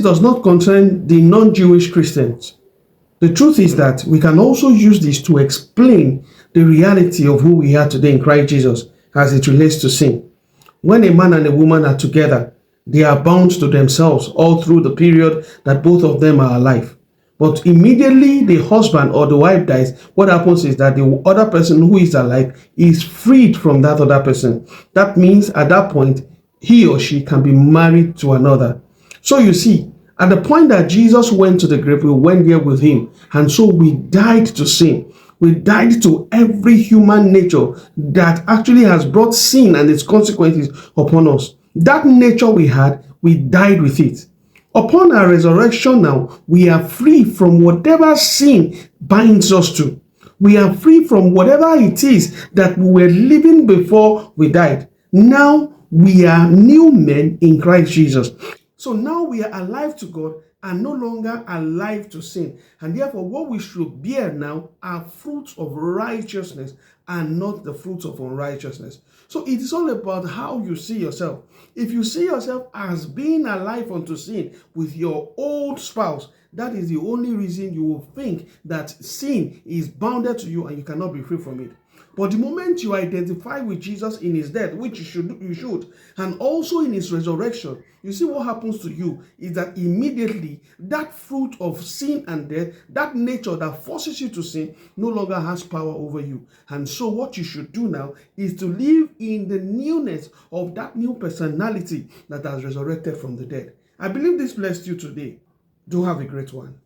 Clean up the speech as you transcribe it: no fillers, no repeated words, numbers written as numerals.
this does not concern the non-Jewish Christians. The truth is that we can also use this to explain the reality of who we are today in Christ Jesus as it relates to sin. When a man and a woman are together, they are bound to themselves all through the period that both of them are alive. But immediately the husband or the wife dies, what happens is that the other person who is alive is freed from that other person. That means at that point, he or she can be married to another. So you see, at the point that Jesus went to the grave, we went there with him. And so we died to sin. We died to every human nature that actually has brought sin and its consequences upon us. That nature we had, we died with it. Upon our resurrection now, we are free from whatever sin binds us to. We are free from whatever it is that we were living before we died. Now we are new men in Christ Jesus. So now we are alive to God and no longer alive to sin. And therefore, what we should bear now are fruits of righteousness and not the fruits of unrighteousness. So it is all about how you see yourself. If you see yourself as being alive unto sin with your old spouse, that is the only reason you will think that sin is bounded to you and you cannot be free from it. But the moment you identify with Jesus in his death, which you should, and also in his resurrection, you see what happens to you is that immediately that fruit of sin and death, that nature that forces you to sin, no longer has power over you. And so what you should do now is to live in the newness of that new personality that has resurrected from the dead. I believe this blessed you today. Do have a great one.